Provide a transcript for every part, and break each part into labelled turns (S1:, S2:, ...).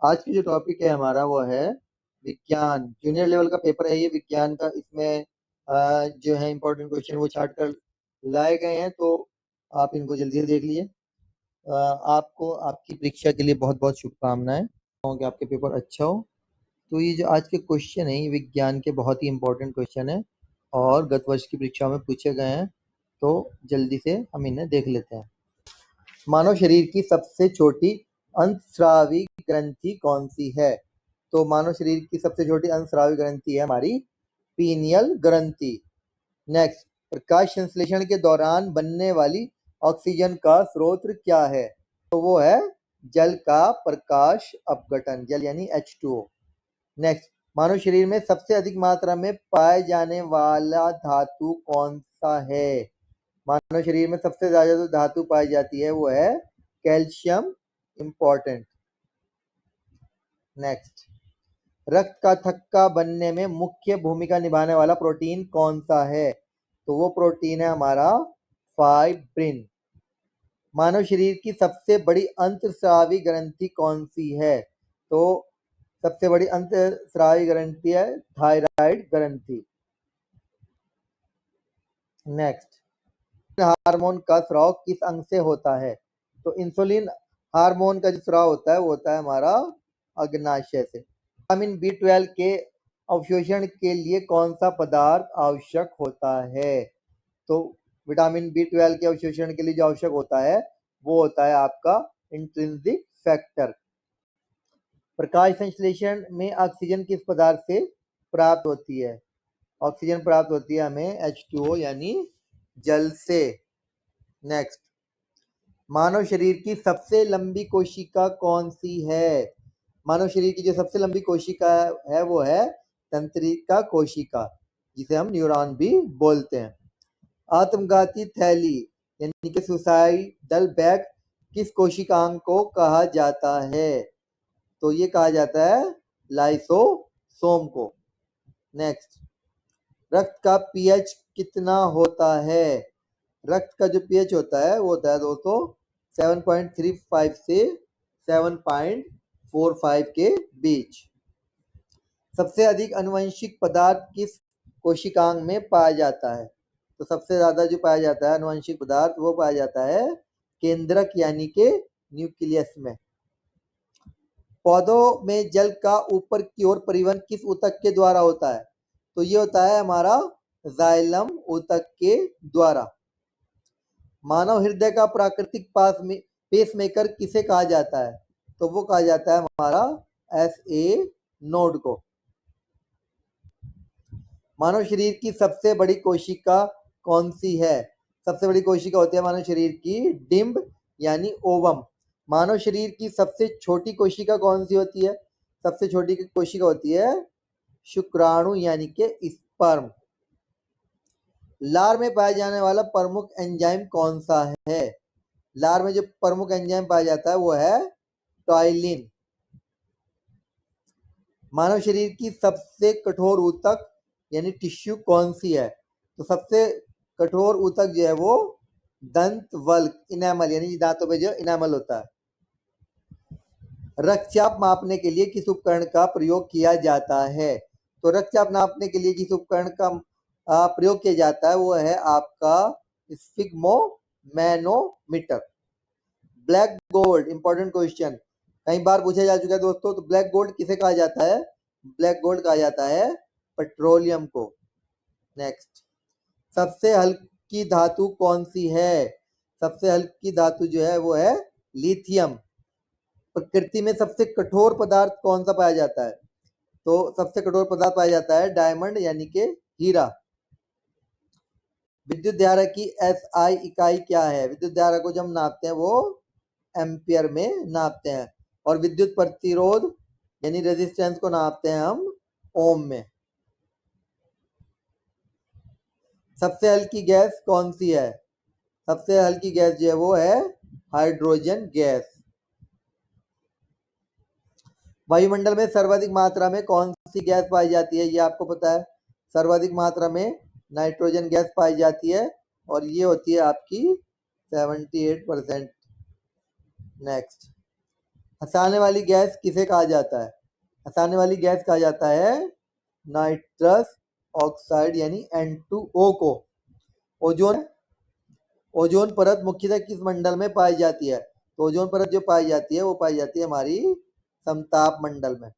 S1: आज की जो टॉपिक है हमारा वो है विज्ञान। जूनियर लेवल का पेपर है ये विज्ञान का। इसमें जो है इम्पोर्टेंट क्वेश्चन वो छाट कर लाए गए हैं, तो आप इनको जल्दी से देख लीजिए। आपको आपकी परीक्षा के लिए बहुत बहुत शुभकामनाएं कि आपके पेपर अच्छा हो। तो ये जो आज के क्वेश्चन है ये विज्ञान के बहुत ही इम्पोर्टेंट क्वेश्चन है और गत वर्ष की परीक्षा में पूछे गए हैं, तो जल्दी से हम इन्हें देख लेते हैं। मानव शरीर की सबसे छोटी अंतस्रावी ग्रंथि कौन सी है? तो मानव शरीर की सबसे छोटी अंतस्रावी ग्रंथि है हमारी पीनियल ग्रंथि। नेक्स्ट, प्रकाश संश्लेषण के दौरान बनने वाली ऑक्सीजन का स्रोत क्या है? तो वो है जल का प्रकाश अपघटन, जल यानी H2O। नेक्स्ट, मानव शरीर में सबसे अधिक मात्रा में पाए जाने वाला धातु कौन सा है? मानव शरीर में सबसे ज्यादा जो धातु पाई जाती है वो है कैल्शियम इंपॉर्टेंट। नेक्स्ट, रक्त का थक्का बनने में मुख्य भूमिका निभाने वाला प्रोटीन कौन सा है? तो वो प्रोटीन है हमारा फाइब्रिन। मानव शरीर की सबसे बड़ी अंतस्रावी ग्रंथि कौन सी है? तो सबसे बड़ी अंतस्रावी ग्रंथि है थायराइड ग्रंथि। नेक्स्ट, हार्मोन का स्राव किस अंग से होता है? तो इंसुलिन हार्मोन का जो स्राव होता है वो होता है हमारा अग्नाशय से। विटामिन B12 के अवशोषण के लिए कौन सा पदार्थ आवश्यक होता है? तो विटामिन B12 के अवशोषण के लिए जो आवश्यक होता है वो होता है आपका इंट्रिंसिक फैक्टर। प्रकाश संश्लेषण में ऑक्सीजन किस पदार्थ से प्राप्त होती है? ऑक्सीजन प्राप्त होती है हमें H2O यानी जल से। नेक्स्ट, मानव शरीर की सबसे लंबी कोशिका कौन सी है? मानव शरीर की जो सबसे लंबी कोशिका है वो है तंत्रिका कोशिका, जिसे हम न्यूरॉन भी बोलते हैं। आत्मघाती थैली यानी कि सुसाइडल बैग किस कोशिकांग को कहा जाता है? तो ये कहा जाता है लाइसोसोम को। नेक्स्ट, रक्त का पीएच कितना होता है? रक्त का जो पीएच होता है वो होता है दोस्तों 7.35 से 7.45 के बीच। सबसे अधिक आनुवंशिक पदार्थ किस कोशिकांग में पाया जाता है? तो सबसे ज्यादा जो पाया जाता है आनुवंशिक पदार्थ वो पाया जाता है केंद्रक यानी के न्यूक्लियस में। पौधों में जल का ऊपर की ओर परिवहन किस ऊतक के द्वारा होता है? तो ये होता है हमारा जाइलम ऊतक के द्वारा। मानव हृदय का प्राकृतिक पेसमेकर किसे कहा जाता है? तो वो कहा जाता है हमारा SA नोड को। मानव शरीर की सबसे बड़ी कोशिका कौन सी है? सबसे बड़ी कोशिका होती है मानव शरीर की डिंब यानी ओवम। मानव शरीर की सबसे छोटी कोशिका कौन सी होती है? सबसे छोटी कोशिका होती है शुक्राणु यानी के स्पर्म। लार में पाया जाने वाला प्रमुख एंजाइम कौन सा है? लार में जो प्रमुख एंजाइम पाया जाता है वो है टॉयलिन। मानव शरीर की सबसे कठोर ऊतक यानी टिश्यू कौन सी है? तो सबसे कठोर ऊतक जो है वो दंत वल्क इनेमल यानी दांतों पे जो इनेमल होता है। रक्तचाप मापने के लिए किस उपकरण का प्रयोग किया जाता है? तो रक्तचाप नापने के लिए जिस उपकरण का प्रयोग किया जाता है वो है आपका sphygmomanometer. Black gold important question कई बार पूछा जा चुका है दोस्तों। तो ब्लैक गोल्ड किसे कहा जाता है? ब्लैक गोल्ड कहा जाता है पेट्रोलियम को। नेक्स्ट, सबसे हल्की धातु कौन सी है? सबसे हल्की धातु जो है वो है लिथियम। प्रकृति में सबसे कठोर पदार्थ कौन सा पाया जाता है? तो सबसे कठोर पदार्थ पाया जाता है डायमंड यानी के हीरा। विद्युत धारा की SI इकाई क्या है? विद्युत धारा को जब नापते हैं वो एम्पियर में नापते हैं, और विद्युत प्रतिरोध यानी रेजिस्टेंस को नापते हैं हम ओम में। सबसे हल्की गैस कौन सी है? सबसे हल्की गैस जो है वो है हाइड्रोजन गैस। वायुमंडल में सर्वाधिक मात्रा में कौन सी गैस पाई जाती है? ये आपको पता है, सर्वाधिक मात्रा में नाइट्रोजन गैस पाई जाती है और ये होती है आपकी 78%। नेक्स्ट, हंसाने वाली गैस किसे कहा जाता है? हंसाने वाली गैस कहा जाता है नाइट्रस ऑक्साइड यानी N2O को। ओजोन ओजोन परत मुख्यतः किस मंडल में पाई जाती है? तो ओजोन परत जो पाई जाती है वो पाई जाती है हमारी समताप मंडल में।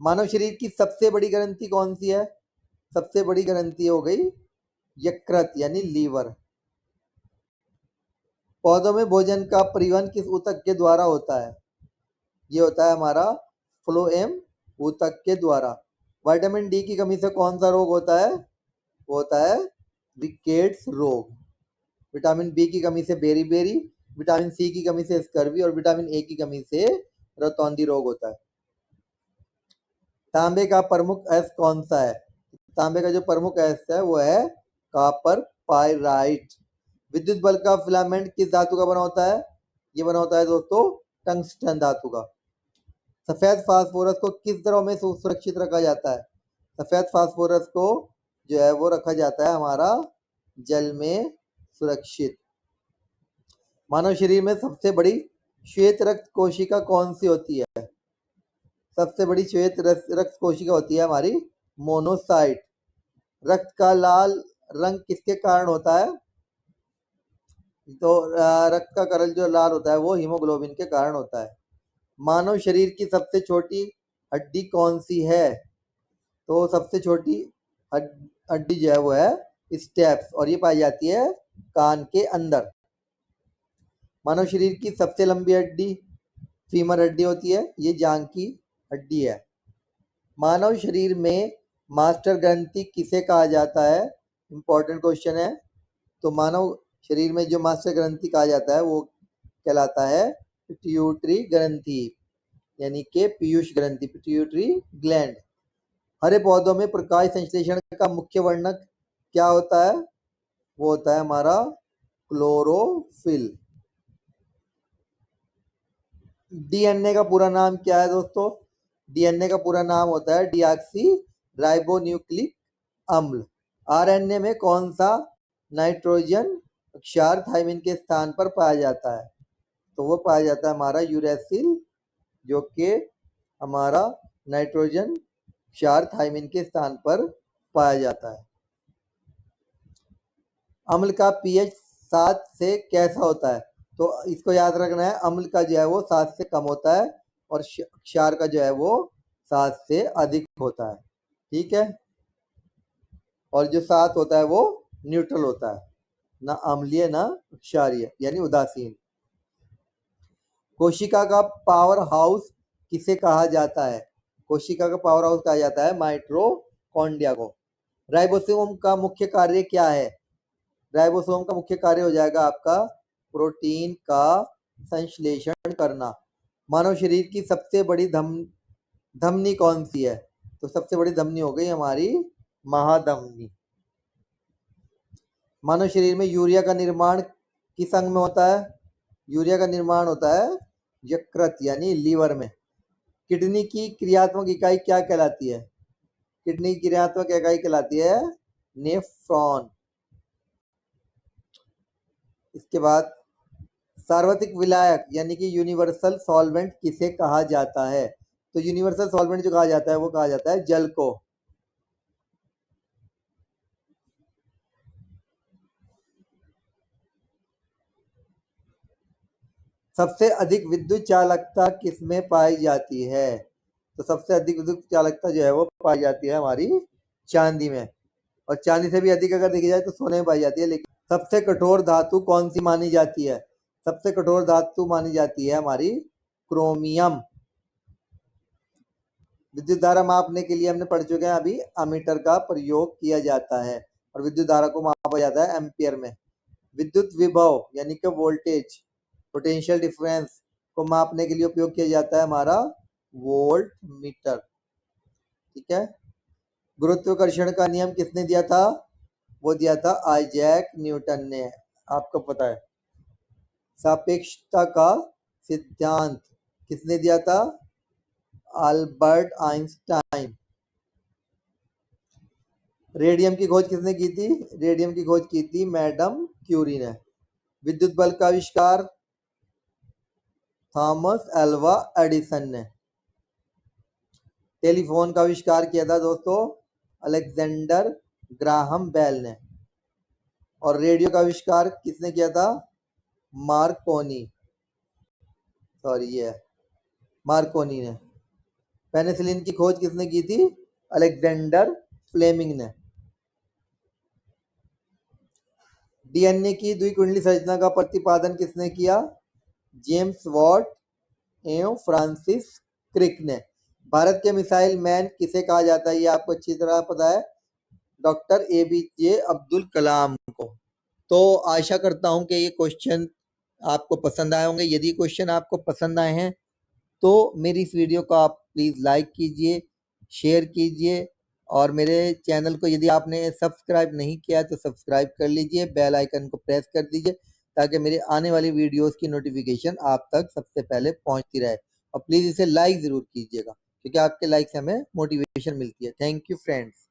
S1: मानव शरीर की सबसे बड़ी ग्रंथि कौन सी है? सबसे बड़ी ग्रंथि हो गई यकृत यानी लीवर। पौधों में भोजन का परिवहन किस ऊतक के द्वारा होता है? ये होता है हमारा फ्लोएम ऊतक के द्वारा। विटामिन डी की कमी से कौन सा रोग होता है? वो होता है रिकेट्स रोग। विटामिन बी की कमी से बेरी, विटामिन सी की कमी से स्कर्वी और विटामिन ए की कमी से रतौंधी रोग होता है। तांबे का प्रमुख अयस्क कौन सा है? तांबे का जो प्रमुख अयस्क है वो है कॉपर पाइराइट। विद्युत बल्ब का फिलामेंट किस धातु का बना होता है? ये बना होता है दोस्तों टंगस्टन धातु का। सफेद फास्फोरस को किस द्रव में सुरक्षित रखा जाता है? सफेद फास्फोरस को जो है वो रखा जाता है हमारा जल में सुरक्षित। मानव शरीर में सबसे बड़ी श्वेत रक्त कोशिका कौन सी होती है? सबसे बड़ी श्वेत रक्त कोशिका होती है हमारी मोनोसाइट। रक्त का लाल रंग किसके कारण होता है? तो रक्त का कलर जो लाल होता है वो हीमोग्लोबिन के कारण होता है। मानव शरीर की सबसे छोटी हड्डी कौन सी है? तो सबसे छोटी हड्डी जो है वो है स्टेप्स और ये पाई जाती है कान के अंदर। मानव शरीर की सबसे लंबी हड्डी फीमर हड्डी होती है, ये जांघ की हड्डी है। मानव शरीर में मास्टर ग्रंथि किसे कहा जाता है? इंपॉर्टेंट क्वेश्चन है। तो मानव शरीर में जो मास्टर ग्रंथि कहा जाता है वो कहलाता है पिट्यूटरी ग्रंथि यानी कि पीयूष ग्रंथि, पिट्यूटरी ग्लैंड। हरे पौधों में प्रकाश संश्लेषण का मुख्य वर्णक क्या होता है? वो होता है हमारा क्लोरोफिल। डीएनए का पूरा नाम क्या है दोस्तों? डीएनए का पूरा नाम होता है डीऑक्सी राइबोन्यूक्लिक अम्ल। आरएनए में कौन सा नाइट्रोजन क्षार थाइमिन के स्थान पर पाया जाता है? तो वो पाया जाता है हमारा यूरेसिल, जो कि हमारा नाइट्रोजन क्षार थाइमिन के स्थान पर पाया जाता है। अम्ल का पीएच 7 से कैसा होता है? तो इसको याद रखना है, अम्ल का जो है वो 7 से कम होता है और क्षार का जो है वो 7 से अधिक होता है। ठीक है, और जो 7 होता है वो न्यूट्रल होता है, ना अम्लीय ना क्षारीय यानी उदासीन। कोशिका का पावर हाउस किसे कहा जाता है? कोशिका का पावर हाउस कहा जाता है माइटोकॉन्ड्रिया को। राइबोसोम का मुख्य कार्य क्या है? राइबोसोम का मुख्य कार्य हो जाएगा आपका प्रोटीन का संश्लेषण करना। मानव शरीर की सबसे बड़ी धमनी कौन सी है? तो सबसे बड़ी धमनी हो गई हमारी महाधमनी। मानव शरीर में यूरिया का निर्माण किस अंग में होता है? यूरिया का निर्माण होता है यकृत यानी लीवर में। किडनी की क्रियात्मक इकाई क्या कहलाती है? किडनी की क्रियात्मक इकाई कहलाती है नेफ्रॉन। इसके बाद सार्वत्रिक विलायक यानी कि यूनिवर्सल सॉल्वेंट किसे कहा जाता है? तो यूनिवर्सल सॉल्वेंट जो कहा जाता है वो कहा जाता है जल को। सबसे अधिक विद्युत चालकता किसमें पाई जाती है? तो सबसे अधिक विद्युत चालकता जो है वो पाई जाती है हमारी चांदी में, और चांदी से भी अधिक अगर देखी जाए तो सोने में पाई जाती है। लेकिन सबसे कठोर धातु कौन सी मानी जाती है? सबसे कठोर धातु मानी जाती है हमारी क्रोमियम। विद्युत धारा मापने के लिए हमने पढ़ चुके हैं अभी अमीटर का प्रयोग किया जाता है और विद्युत धारा को मापा जाता है एम्पियर में। विद्युत विभव यानी कि वोल्टेज पोटेंशियल डिफरेंस को मापने के लिए उपयोग किया जाता है हमारा वोल्ट मीटर। ठीक है, गुरुत्वाकर्षण का नियम किसने दिया था? वो दिया था आइजैक न्यूटन ने, आपको पता है। सापेक्षता का सिद्धांत किसने दिया था? Albert Einstein. रेडियम की खोज किसने की थी? रेडियम की खोज की थी मैडम क्यूरी ने। विद्युत बल्ब का आविष्कार थॉमस एल्वा एडिसन ने। टेलीफोन का आविष्कार किया था दोस्तों अलेक्जेंडर ग्राहम बेल ने। और रेडियो का आविष्कार किसने किया था? मार्कोनी ने। पेनिसिलिन की खोज किसने की थी? अलेक्जेंडर फ्लेमिंग ने। डीएनए की द्विकुंडली संरचना का प्रतिपादन किसने किया? जेम्स वॉट एवं फ्रांसिस क्रिक ने। भारत के मिसाइल मैन किसे कहा जाता है? ये आपको अच्छी तरह पता है, डॉक्टर एपीजे अब्दुल कलाम को। तो आशा करता हूं कि ये क्वेश्चन आपको पसंद आए होंगे। यदि क्वेश्चन आपको पसंद आए हैं तो मेरी इस वीडियो को आप प्लीज़ लाइक कीजिए, शेयर कीजिए और मेरे चैनल को यदि आपने सब्सक्राइब नहीं किया है तो सब्सक्राइब कर लीजिए, बेल आइकन को प्रेस कर दीजिए ताकि मेरे आने वाली वीडियोस की नोटिफिकेशन आप तक सबसे पहले पहुंचती रहे। और प्लीज़ इसे लाइक ज़रूर कीजिएगा क्योंकि आपके लाइक से हमें मोटिवेशन मिलती है। Thank you friends.